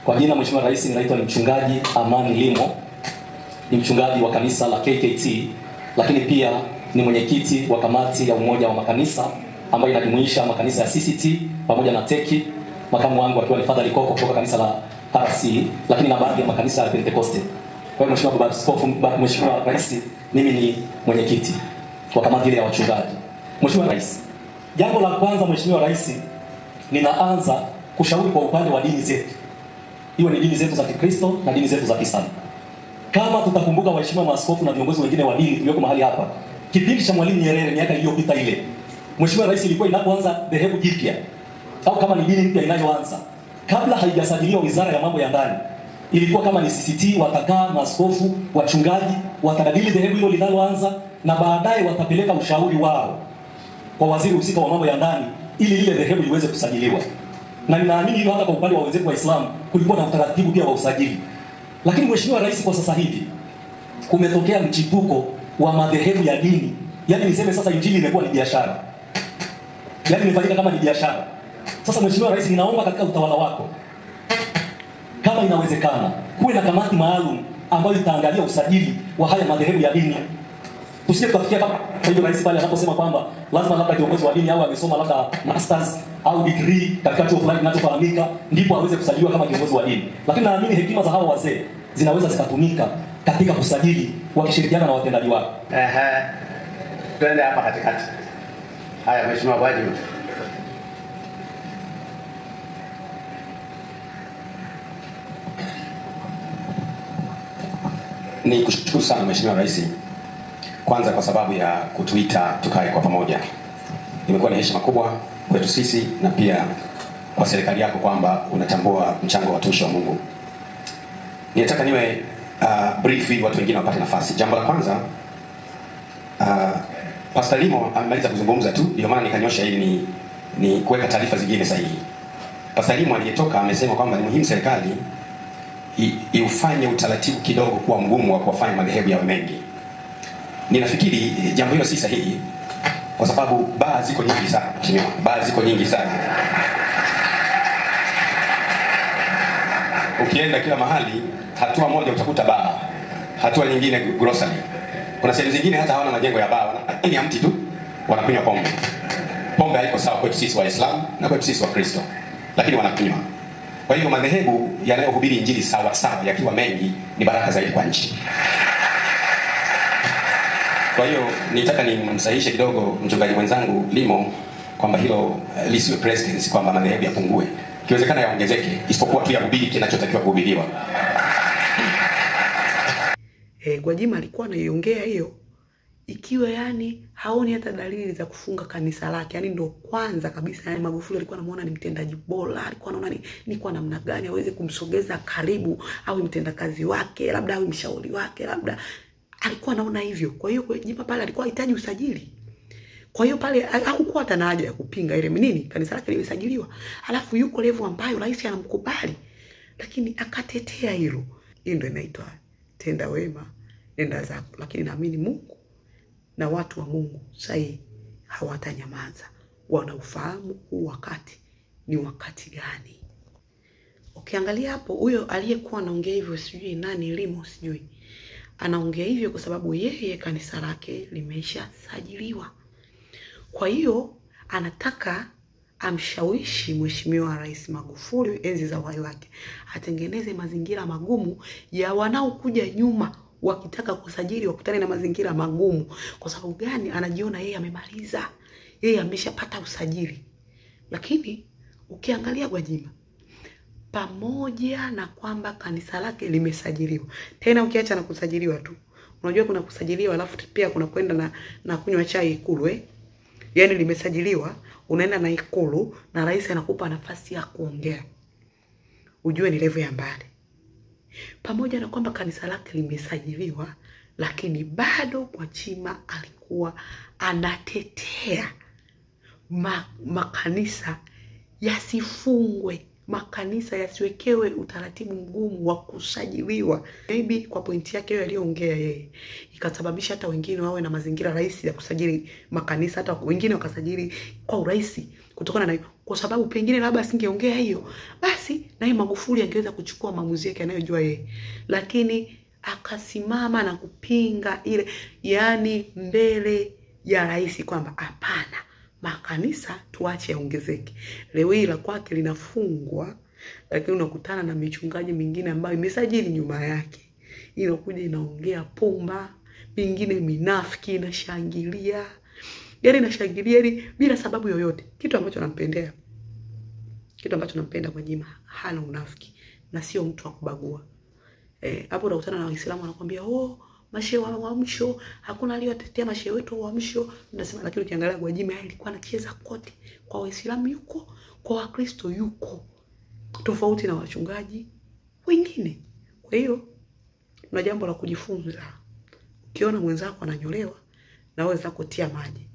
Kwa jina Mheshimiwa Rais, ninaitwa ni mchungaji Amani Limo. Ni mchungaji wa kanisa la KKT, lakini pia ni mwenyekiti wa kamati ya umoja wa makanisa ambayo inajumuisha makanisa ya CCT pamoja na Teki. Makamu wangu akiwa ni Father Likoko kutoka kanisa la RC, lakini na baadhi ya makanisa ya Pentecoste. Kwa hiyo Mheshimiwa Baba Askofu, Mheshimiwa Rais, mimi ni mwenyekiti wa kamati ile ya wachungaji. Mheshimiwa Rais, jambo la kwanza Mheshimiwa Rais, ninaanza kushauri kwa upande wa dini zetu. Iwe ni dini zetu za Kikristo na dini zetu za Kiislamu. Kama tutakumbuka waheshimiwa maaskofu na viongozi wengine wa dini tulioko mahali hapa, kipindi cha Mwalimu Nyerere miaka iliyopita ile, Mheshimiwa Rais, ilikuwa inapoanza dhehebu jipya au kama ni dini mpya inayoanza, kabla haijasajiliwa Wizara ya Mambo ya Ndani, ilikuwa kama ni CCT watakaa maaskofu, wachungaji, watadadili dhehebu hilo linaloanza na baadaye watapeleka ushauri wao kwa waziri husika wa mambo ya ndani ili lile dhehebu liweze kusajiliwa. Na ninaamini hilo hata kwa upande wa wenzetu wa Islam kulikuwa na utaratibu pia wa usajili. Lakini Mheshimiwa Rais, kwa sasa hivi kumetokea mchipuko wa madhehebu ya dini. Yaani niseme sasa injili imekuwa ni biashara. Yaani imefanyika kama ni biashara. Sasa Mheshimiwa Rais, ninaomba katika utawala wako, kama inawezekana, kuwe na kamati maalum ambayo itaangalia usajili wa haya madhehebu ya dini. Tusije tukafikia kama hiyo Rais pale anaposema kwamba lazima labda kiongozi wa dini au amesoma labda masters au degree katika chuo fulani kinachofahamika ndipo aweze kusajiliwa kama kiongozi wa dini. Lakini naamini hekima za hawa wazee zinaweza zikatumika katika kusajili wakishirikiana na watendaji wao. Twende hapa katikati. Haya Mheshimiwa Wajibu. Ni kushukuru sana Mheshimiwa Rais, kwanza kwa sababu ya kutuita tukae kwa pamoja. Imekuwa ni heshima kubwa kwetu sisi na pia kwa serikali yako kwamba unatambua mchango wa watumishi wa Mungu. Ninataka niwe brief ili watu wengine wapate nafasi. Jambo la kwanza, Pastor Limo amemaliza kuzungumza tu, ndio maana nikanyosha ili ni kuweka taarifa zingine sahihi. Pastor Limo aliyetoka amesema kwamba ni muhimu serikali iufanye utaratibu kidogo kuwa mgumu wa kuwafanya madhehebu yawe mengi. Ninafikiri jambo hilo si sahihi kwa sababu baa ziko nyingi sana, Mheshimiwa. Baa ziko nyingi sana. Ukienda kila mahali, hatua moja utakuta baa, hatua nyingine grocery. Kuna sehemu zingine hata hawana majengo ya baa, ni ya mti tu, wanakunywa pombe. Pombe haiko sawa kwetu sisi Waislamu na kwetu sisi Wakristo, lakini wanakunywa. Kwa hiyo madhehebu yanayohubiri injili sawa sawa yakiwa mengi ni baraka zaidi kwa nchi. Kwa hiyo nitaka nimsahihishe kidogo mchungaji mwenzangu Limo kwamba hilo lisiwe precedence kwamba madhehebu yapungue. Kiwezekana yaongezeke, isipokuwa tu yahubiri kinachotakiwa kuhubiriwa. Gwajima alikuwa anaiongea hiyo ikiwa yani haoni hata dalili za kufunga kanisa lake. Yani ndio kwanza kabisa, yani Magufuli alikuwa anamuona ni mtendaji bora, alikuwa anaona ni kwa namna gani aweze kumsogeza karibu au mtendakazi wake, labda au mshauri wake, labda alikuwa anaona hivyo. Kwa hiyo Gwajima pale alikuwa anahitaji usajili. Kwa hiyo pale hakukuwa hata haja ya kupinga ile nini, kanisa lake limesajiliwa. Alafu yuko level ambayo rais anamkubali. Lakini akatetea hilo. Hiyo ndio inaitwa tenda wema nenda zako. Lakini naamini Mungu na watu wa Mungu sahi hawatanyamaza. Wanaufahamu huu wakati ni wakati gani. Ukiangalia hapo huyo aliyekuwa anaongea hivyo sijui nani Limo sijui. Anaongea hivyo kwa sababu yeye kanisa lake limeshasajiliwa. Kwa hiyo anataka amshawishi Mheshimiwa Rais Magufuli enzi za uhai wake atengeneze mazingira magumu ya wanaokuja nyuma wakitaka kusajili wakutane na mazingira magumu. Kwa sababu gani? Anajiona yeye amemaliza, yeye ameshapata usajili. Lakini ukiangalia Gwajima, pamoja na kwamba kanisa lake limesajiliwa, tena ukiacha na kusajiliwa tu, unajua kuna kusajiliwa alafu pia kuna kwenda na kunywa chai Ikulu yani limesajiliwa, unaenda na Ikulu na rais anakupa nafasi ya kuongea, ujue ni level ya mbali. Pamoja na kwamba kanisa lake limesajiliwa, lakini bado Gwajima alikuwa anatetea makanisa yasifungwe, makanisa yasiwekewe utaratibu mgumu wa kusajiliwa. Maybe kwa pointi yake yeye aliyoongea yeye ikasababisha hata wengine wawe na mazingira rahisi ya kusajili makanisa, hata wengine wakasajili kwa urahisi kutokana na hiyo, kwa sababu pengine labda asingeongea hiyo, basi naye Magufuli angeweza kuchukua maamuzi yake anayojua yeye, lakini akasimama na kupinga ile, yani mbele ya rais, kwamba hapana, makanisa tuache yaongezeke. Leo hii la kwake linafungwa, lakini unakutana na michungaji mingine ambayo imesajili nyuma yake, inakuja inaongea pumba, mingine minafiki, inashangilia, yani inashangilia bila sababu yoyote. Kitu ambacho nampenda Gwajima, hana unafiki na sio mtu wa kubagua. Hapo unakutana na Waislamu wanakuambia mashehe wa uamsho, hakuna aliyotetea mashehe wetu wa uamsho, unasema, lakini ukiangalia Gwajima alikuwa anacheza kote, kwa Waislamu yuko, kwa Wakristo yuko, tofauti na wachungaji wengine. Kwa hiyo kuna jambo la kujifunza. Ukiona mwenzako ananyolewa, na wewe zako tia maji.